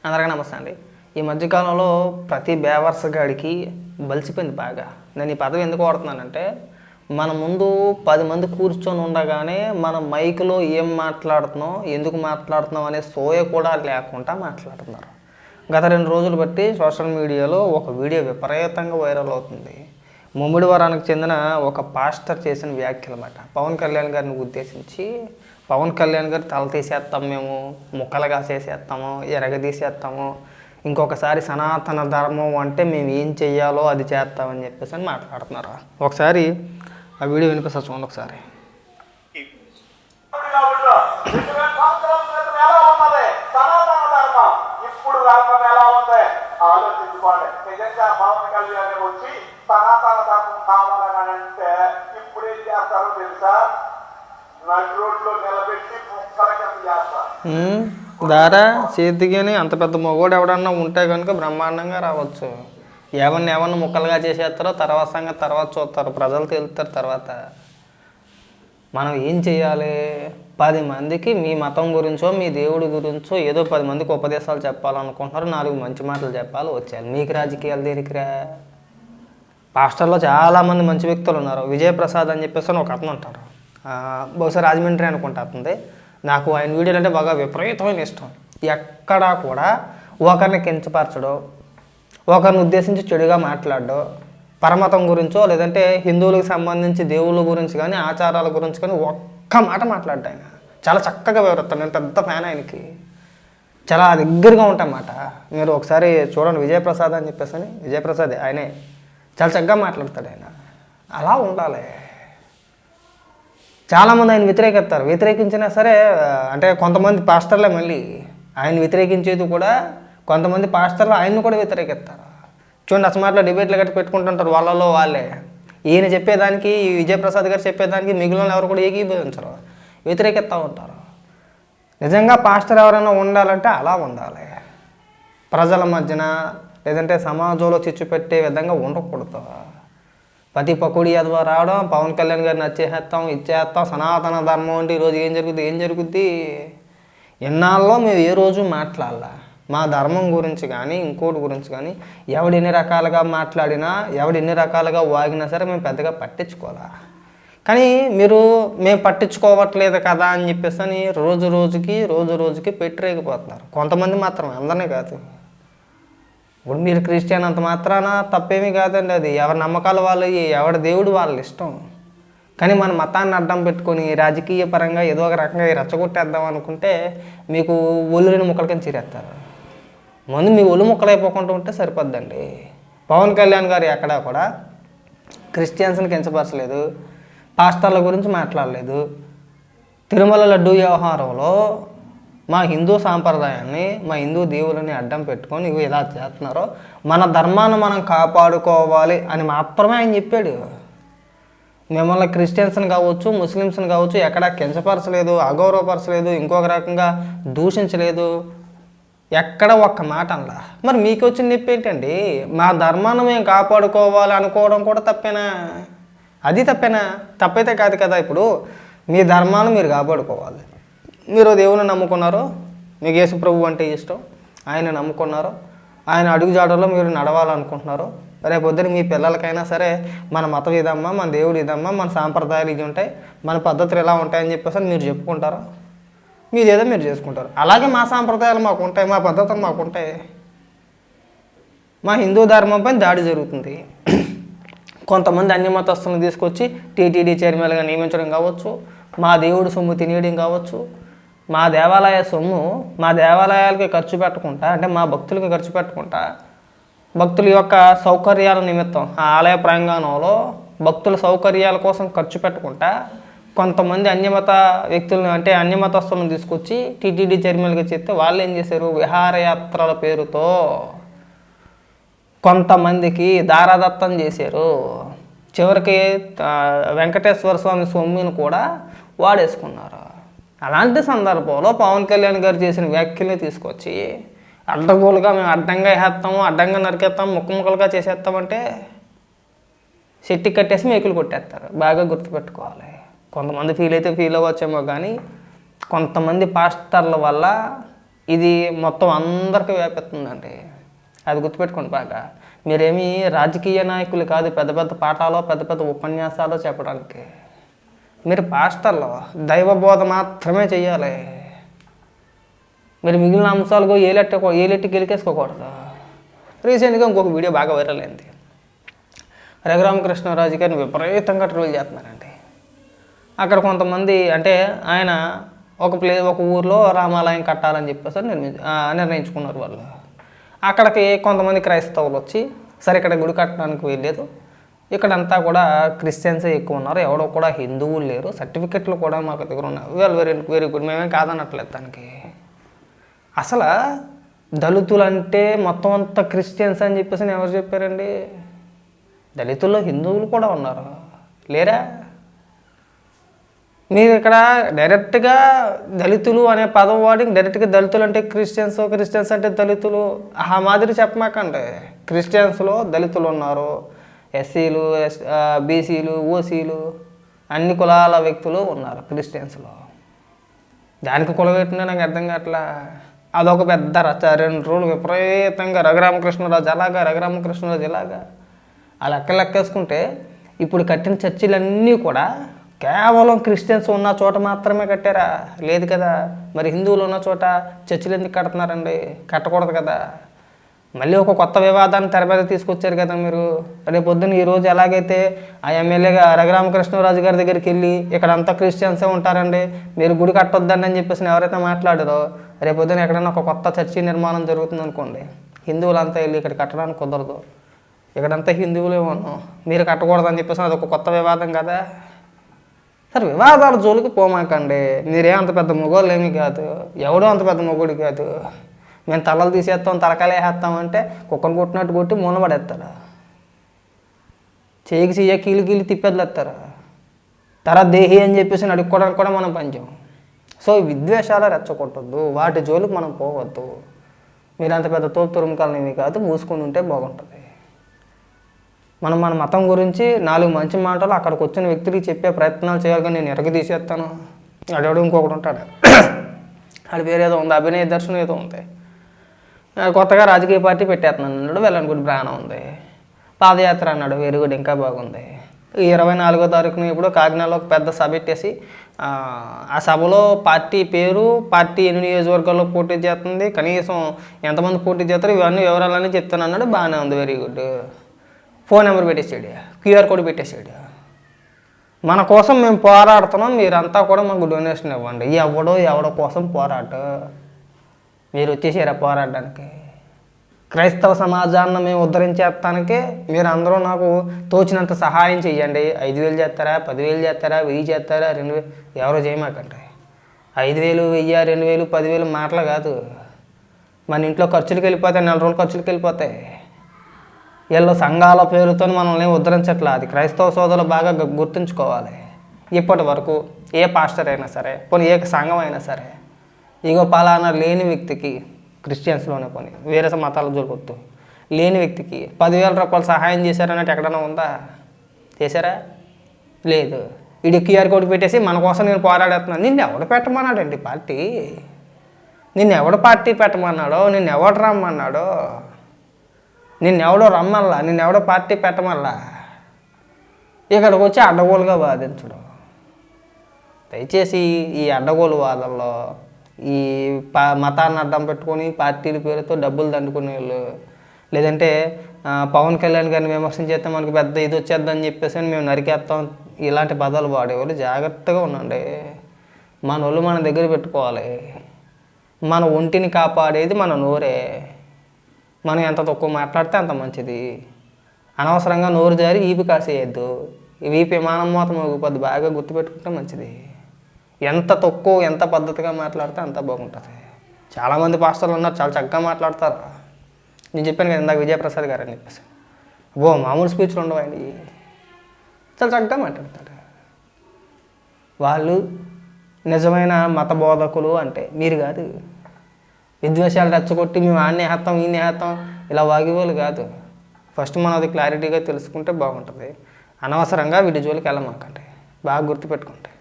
అందరికీ నమస్తే అండి. ఈ మధ్యకాలంలో ప్రతి బేవర్స్ గాడికి బలిసిపోయింది బాగా. నేను ఈ పదవి ఎందుకు వాడుతున్నానంటే, మన ముందు 10 మంది కూర్చొని ఉండగానే మనం మైక్లో ఏం మాట్లాడుతున్నాం, ఎందుకు మాట్లాడుతున్నాం అనే సోయ కూడా లేకుండా మాట్లాడుతున్నారు. గత 2 రోజులు బట్టి సోషల్ మీడియాలో ఒక వీడియో విపరీతంగా వైరల్ అవుతుంది. ముమ్మిడివరానికి చెందిన ఒక పాస్టర్ చేసిన వ్యాఖ్యలు అన్నమాట. పవన్ కళ్యాణ్ గారిని ఉద్దేశించి, పవన్ కళ్యాణ్ గారు తల తీసేస్తాం, మేము ముక్కలుగా చేసేస్తాము, ఎరగదీసేస్తాము, ఇంకొకసారి సనాతన ధర్మం అంటే మేము ఏం చెయ్యాలో అది చేస్తామని చెప్పేసి అని మాట్లాడుతున్నారు. ఒకసారి ఆ వీడియో వినిపిస్తా చూడండి ఒకసారి. ఆలోచించుకోండి. నిజంగా పవన్ కళ్యాణ్ వచ్చి సనాతన ధర్మం కావాలని అంటే ఇప్పుడు ఏం చేస్తారో తెలుసా? నడి రోడ్లో నిలబెట్టి ముక్కల కింద చేస్తారు. దారా చేతికిని అంత పెద్ద మొగోడు ఎవడన్నా ఉంటే కనుక బ్రహ్మాండంగా రావచ్చు. ఎవరిని ముక్కలుగా చేసేస్తారో తర్వాత సంగతి తర్వాత చూస్తారు, ప్రజలు తేలుతారు. తర్వాత మనం ఏం చేయాలి? 10 మందికి మీ మతం గురించో మీ దేవుడి గురించో ఏదో 10 మందికి ఉపదేశాలు చెప్పాలనుకుంటున్నారు, 4 మంచి మాటలు చెప్పాలి, వచ్చారు. మీకు రాజకీయాలు దేనికిరా? పాస్టర్లో చాలామంది మంచి వ్యక్తులు ఉన్నారు. విజయప్రసాద్ అని చెప్పేసి ఒక అతను ఉంటారు, బహుశా రాజమండ్రి అనుకుంటా అతనిది. నాకు ఆయన వీడియోలు అంటే బాగా విపరీతమైన ఇష్టం. ఎక్కడా కూడా ఒకరిని కించపరచడో, ఒకరిని ఉద్దేశించి చెడుగా మాట్లాడడో, పరమతం గురించో లేదంటే హిందువులకు సంబంధించి దేవుళ్ళ గురించి కానీ ఆచారాల గురించి కానీ ఒక్క మాట మాట్లాడ్డా. ఆయన చాలా చక్కగా వివరిస్తాను. నేను పెద్ద ఫ్యాన్ ఆయనకి, చాలా దగ్గరగా ఉంటామాట. మీరు ఒకసారి చూడండి, విజయప్రసాద్ అని చెప్పేసి. విజయప్రసాద్ ఆయనే, చాలా చక్కగా మాట్లాడతాడు ఆయన. అలా ఉండాలి. చాలామంది ఆయన వ్యతిరేకించినా సరే, అంటే కొంతమంది పాస్టర్లే మళ్ళీ ఆయన వ్యతిరేకించేది కూడా, కొంతమంది పాస్టర్లు ఆయన్ని కూడా వ్యతిరేకిస్తారు. చూడండి, అసమాట్లో డిబేట్లు గట్టి పెట్టుకుంటుంటారు వాళ్ళలో వాళ్ళే. ఈయన చెప్పేదానికి, విజయప్రసాద్ గారు చెప్పేదానికి మిగిలిన ఎవరు కూడా ఏకీభవించరు, వ్యతిరేకిస్తూ ఉంటారు. నిజంగా పాస్టర్ ఎవరైనా ఉండాలంటే అలా ఉండాలి. ప్రజల మధ్యన లేదంటే సమాజంలో చిచ్చు పెట్టే విధంగా ఉండకూడదు. ప్రతి పకోడీ ఎదవ రావడం, పవన్ కళ్యాణ్ గారిని నచ్చేసేస్తాం, ఇచ్చేస్తాం, సనాతన ధర్మం అంటే ఈరోజు ఏం జరుగుద్ది? ఎన్నాళ్ళలో మేము ఏ రోజు మాట్లాడాల మా ధర్మం గురించి కానీ ఇంకోటి గురించి కానీ. ఎవడు ఎన్ని రకాలుగా మాట్లాడినా, ఎవడు ఎన్ని రకాలుగా వాగినా సరే మేము పెద్దగా పట్టించుకోవాలా. కానీ మేము పట్టించుకోవట్లేదు కదా అని చెప్పేసి అని రోజు రోజుకి పెట్టిరేగిపోతున్నారు. కొంతమంది మాత్రం, అందరినీ కాదు. ఇప్పుడు మీరు క్రిస్టియన్ అంత మాత్రాన తప్పేమీ కాదండి. అది ఎవరి నమ్మకాలు వాళ్ళు, ఎవరి దేవుడు వాళ్ళ ఇష్టం. కానీ మన మతాన్ని అడ్డం పెట్టుకొని రాజకీయ పరంగా ఏదో ఒక రకంగా రెచ్చగొట్టేద్దాం అనుకుంటే మీకు ఒళ్ళుని ముక్కల కింద చీరేస్తారు. ముందు మీ ఒళ్ళు ముక్కలైపోకుండా ఉంటే సరిపోద్దండి. పవన్ కళ్యాణ్ గారు ఎక్కడా కూడా క్రిస్టియన్స్ని కించపరచలేదు, పాస్టర్ల గురించి మాట్లాడలేదు. తిరుమల లడ్డూ వ్యవహారంలో మా హిందూ సాంప్రదాయాన్ని, మా హిందూ దేవులని అడ్డం పెట్టుకొని ఇవి ఎలా చేస్తున్నారో మన ధర్మాన్ని మనం కాపాడుకోవాలి అని మాత్రమే ఆయన చెప్పాడు. మిమ్మల్ని క్రిస్టియన్స్ని కావచ్చు, ముస్లిమ్స్ని కావచ్చు ఎక్కడా కించపరచలేదు, అగౌరవపరచలేదు, ఇంకొక రకంగా దూషించలేదు, ఎక్కడ ఒక్క మాట అనలా. మరి మీకు వచ్చిన నొప్పి ఏంటండి? మా ధర్మాన్ని మేము కాపాడుకోవాలి అనుకోవడం కూడా తప్పేనా? అది తప్పేనా? తప్పైతే కాదు కదా. ఇప్పుడు మీ ధర్మాన్ని మీరు కాపాడుకోవాలి. మీరు దేవుని నమ్ముకున్నారు, మీకు యేసు ప్రభు అంటే ఇష్టం, ఆయన నమ్ముకున్నారు, ఆయన అడుగుజాడల్లో మీరు నడవాలనుకుంటున్నారు. రేపొద్దున మీ పిల్లలకైనా సరే మన మతం ఇదమ్మా, మన దేవుడు ఇదమ్మా, మన సాంప్రదాయాలు ఇది ఉంటాయి, మన పద్ధతులు ఎలా ఉంటాయని చెప్పేసి మీరు చెప్పుకుంటారు, మీదేదో మీరు చేసుకుంటారు. అలాగే మా సాంప్రదాయాలు మాకు ఉంటాయి, మా పద్ధతులు మాకు ఉంటాయి. మా హిందూ ధర్మంపై దాడి జరుగుతుంది. కొంతమంది అన్ని మతస్థులను తీసుకొచ్చి టీటీడీ చైర్మన్గా నియమించడం కావచ్చు, మా దేవుడు సొమ్ము తినేయడం కావచ్చు, మా దేవాలయ సొమ్ము మా దేవాలయాలకి ఖర్చు పెట్టకుండా, అంటే మా భక్తులకి ఖర్చు పెట్టకుండా, భక్తుల యొక్క సౌకర్యాల నిమిత్తం ఆ ఆలయ ప్రాంగణంలో భక్తుల సౌకర్యాల కోసం ఖర్చు పెట్టకుండా కొంతమంది అన్యమత వ్యక్తులను, అంటే అన్యమతస్తులను తీసుకొచ్చి టీటీడీ చైర్మన్గా చెప్తే వాళ్ళు ఏం చేశారు? విహారయాత్రల పేరుతో కొంతమందికి దారాదత్తం చేశారు. చివరికి వెంకటేశ్వర స్వామి సొమ్మును కూడా వాడేసుకున్నారు. అలాంటి సందర్భంలో పవన్ కళ్యాణ్ గారు చేసిన వ్యాఖ్యల్ని తీసుకొచ్చి అడ్డగోలుగా మేము అడ్డంగా వేసేస్తాము, అడ్డంగా నరికేస్తాము, ముక్కలుగా చేసేస్తామంటే చెట్టి కట్టేసి మేకులు కొట్టేస్తారు. బాగా గుర్తుపెట్టుకోవాలి. కొంతమంది ఫీల్ అయితే ఫీల్ అవ్వచ్చేమో, కానీ కొంతమంది పాస్టర్ల వల్ల ఇది మొత్తం అందరికీ వ్యాపిస్తుందండి. అది గుర్తుపెట్టుకోండి బాగా. మీరేమీ రాజకీయ నాయకులు కాదు పెద్ద పెద్ద పాఠాలు పెద్ద పెద్ద ఉపన్యాసాలు చెప్పడానికి. మీరు పాస్టర్లు దైవబోధ మాత్రమే చెయ్యాలి. మీరు మిగిలిన అంశాలకు ఏలెట్టి గెలికేసుకోకూడదు. రీసెంట్గా ఇంకొక వీడియో బాగా వైరల్ అయింది. రఘురామకృష్ణరాజు గారిని విపరీతంగా ట్రోల్ చేస్తున్నారండి. అక్కడ కొంతమంది అంటే ఆయన ఒక ఊర్లో రామాలయం కట్టాలని చెప్పేసి నిర్ణయించుకున్నారు వాళ్ళు. అక్కడికి కొంతమంది క్రైస్తవులు వచ్చి సరే ఇక్కడ గుడి కట్టడానికి వెళ్ళలేదు, ఇక్కడంతా కూడా క్రిస్టియన్సే ఎక్కువ ఉన్నారు, ఎవడో కూడా హిందువులు లేరు, సర్టిఫికెట్లు కూడా మాకు దగ్గర ఉన్నాయి, వెరీ వెరీ గుడ్, మేమేం కాదనట్లేదు దానికి. అసలు దళితులు అంటే మొత్తం అంతా క్రిస్టియన్స్ అని చెప్పేసి ఎవరు చెప్పారండి? దళితుల్లో హిందువులు కూడా ఉన్నారు, లేరా? మీరు ఇక్కడ డైరెక్ట్గా దళితులు అనే పదం వాడి డైరెక్ట్గా దళితులు అంటే క్రిస్టియన్స్, క్రిస్టియన్స్ అంటే దళితులు ఆ మాదిరి చెప్పమాకండి. క్రిస్టియన్స్లో దళితులు ఉన్నారు, ఎస్సీలు, బీసీలు, ఓసీలు, అన్ని కులాల వ్యక్తులు ఉన్నారు క్రిస్టియన్స్లో. దానికి కులబెట్టినా నాకు అర్థం కావట్లా. అదొక పెద్ద రచ. 2 రోజులు విపరీతంగా రఘురామకృష్ణరాజు ఇలాగా ఆ లెక్కేసుకుంటే ఇప్పుడు కట్టిన చర్చిలన్నీ కూడా కేవలం క్రిస్టియన్స్ ఉన్న చోట మాత్రమే కట్టారా? లేదు కదా. మరి హిందువులు ఉన్న చోట చర్చిలు ఎందుకు కడుతున్నారండి? కట్టకూడదు కదా. మళ్ళీ ఒక కొత్త వివాదాన్ని తెర మీద తీసుకొచ్చారు కదా మీరు. రేపు పొద్దున్న ఈరోజు ఎలాగైతే ఆ ఎమ్మెల్యేగా రఘురామకృష్ణరాజు గారి దగ్గరికి వెళ్ళి ఇక్కడంతా క్రిస్టియన్సే ఉంటారండి, మీరు గుడి కట్టొద్దండి అని చెప్పేసి ఎవరైతే మాట్లాడారో, రేపు పొద్దున్న ఎక్కడైనా ఒక కొత్త చర్చి నిర్మాణం జరుగుతుంది అనుకోండి, హిందువులంతా వెళ్ళి ఇక్కడ కట్టడానికి కుదరదు, ఇక్కడంతా హిందువులే ఉన్నాం, మీరు కట్టకూడదని చెప్పేసి అదొక కొత్త వివాదం కదా. సరే వివాదాల జోలికి పోమాకండి. మీరేమంత పెద్ద మొగోళ్ళు ఏమీ కాదు, ఎవడో అంత పెద్ద మొగుడు కాదు. మేము తలలు తీసేస్తాం, తలకాయలు వేసేస్తామంటే కుక్కను కొట్టినట్టు కొట్టి మూలపడేస్తారు, చెయ్యి కీలు తిప్పేదిలేస్తారు. తర్వాత దేహి అని చెప్పేసి అడుక్కోవడానికి కూడా మనం పంచాం. సో విద్వేషాలు రెచ్చగొట్టద్దు, వాటి జోలికి మనం పోవద్దు. మీరు అంత పెద్ద తోపు తురుముకాలనేవి కాదు, మూసుకొని ఉంటే బాగుంటుంది. మనం మన మతం గురించి 4 మంచి మాటలు అక్కడికి వచ్చిన వ్యక్తులకి చెప్పే ప్రయత్నాలు చేయాలి. నేను ఎరగ తీసేస్తాను, అడవాడు ఇంకొకటి ఉంటాడు, ఆడి పేరు ఏదో ఉంది, అభినయ దర్శనం ఏదో ఉంది, కొత్తగా రాజకీయ పార్టీ పెట్టేస్తున్నాను అన్నాడు, వెళ్ళని గుడి ప్రాణం ఉంది, పాదయాత్ర అన్నాడు, వెరీ గుడ్, ఇంకా బాగుంది. 24వ తారీఖున ఇప్పుడు కాకినాడలో ఒక పెద్ద సభ పెట్టేసి ఆ సభలో పార్టీ పేరు, పార్టీ ఎన్ని నియోజకవర్గాల్లో పోటీ చేస్తుంది, కనీసం ఎంతమంది పోటీ చేస్తారు, ఇవన్నీ వివరాలన్నీ చెప్తాను అన్నాడు, బాగానే ఉంది, వెరీ గుడ్. ఫోన్ నెంబర్ పెట్టేసాడు, క్యూఆర్ కోడ్ పెట్టేసాడు. మన కోసం మేము పోరాడుతున్నాం, మీరంతా కూడా మాకు డొనేషన్ ఇవ్వండి. ఎవడో కోసం పోరాట, మీరు వచ్చేసారా పోరాడడానికి? క్రైస్తవ సమాజాన్ని మేము ఉద్ధరించేస్తానికే మీరు అందరూ నాకు తోచినంత సహాయం చేయండి. 5,000 చేస్తారా, 10,000 చేస్తారా, 1000 చేస్తారా, 2,000, ఎవరో చేయమాకండి. 5,000, 1000, 2,000, 10,000 మాటలు కాదు. మన ఇంట్లో ఖర్చులకు వెళ్ళిపోతాయి, 4 రోజులు ఖర్చులకు వెళ్ళిపోతాయి. వీళ్ళు సంఘాల పేరుతో మనల్ని ఉద్ధరించట్లా. అది క్రైస్తవ సోదరులు బాగా గుర్తుంచుకోవాలి. ఇప్పటి వరకు ఏ పాస్టర్ అయినా సరే, పోనీ ఏ సంఘం అయినా సరే, ఇగో పలానా లేని వ్యక్తికి, క్రిస్టియన్స్లోనే పోనీ వేరే మతాలు జరుగుతూ లేని వ్యక్తికి 10,000 రూపాయలు సహాయం చేశారన్నట్టు ఎక్కడైనా ఉందా? చేశారా? లేదు. ఇది క్యూఆర్ కోడ్ పెట్టేసి మన కోసం నేను పోరాడుతున్నాను. నిన్ను ఎవడు పెట్టమన్నాడండి పార్టీ? నిన్ను పార్టీ పెట్టమన్నాడో, నిన్ను ఎవడు రమ్మన్నాడో? నిన్నెవడో రమ్మల్లా, నిన్నెవడో పార్టీ పెట్టమల్లా. ఇక్కడికి వచ్చి అడ్డగోలుగా వాదించడం. దయచేసి ఈ అడ్డగోలు వాదనలో ఈ మతాన్ని అడ్డం పెట్టుకొని పార్టీల పేరుతో డబ్బులు దండుకునే వాళ్ళు, లేదంటే పవన్ కళ్యాణ్ గారిని విమర్శన చేస్తే మనకు పెద్ద ఇది వచ్చేద్దని చెప్పేసి మేము నరికేస్తాం, ఇలాంటి పదాలు వాడేవాళ్ళు జాగ్రత్తగా ఉండండి. మన వాళ్ళు మన దగ్గర పెట్టుకోవాలి. మన ఒంటిని కాపాడేది మన నోరే. మనం ఎంత తక్కువ మాట్లాడితే అంత మంచిది. అనవసరంగా నోరు జారి వీపు కాసేయద్దు. వీపు విమానం మూత మోగిపోద్ది, బాగా గుర్తుపెట్టుకుంటే మంచిది. ఎంత తక్కువ, ఎంత పద్ధతిగా మాట్లాడితే అంత బాగుంటుంది. చాలామంది పాస్టర్లు ఉన్నారు, చాలా చక్కగా మాట్లాడతారు. నేను చెప్పాను కదా ఇందాక విజయప్రసాద్ గారు అని చెప్పేసి, మామూలు స్పీచ్లు ఉండవు, ఆయన చాలా చక్కగా మాట్లాడతారు. వాళ్ళు నిజమైన మత బోధకులు అంటే మీరు కాదు. విద్వేషాలు రెచ్చగొట్టి మేము ఆడిని వేస్తాం, ఈయన వేస్తాం, ఇలా వాగేవాళ్ళు కాదు. ఫస్ట్ మనం అది క్లారిటీగా తెలుసుకుంటే బాగుంటుంది. అనవసరంగా వీటి జోలికి వెళ్ళమాకండి, బాగా గుర్తుపెట్టుకుంటే.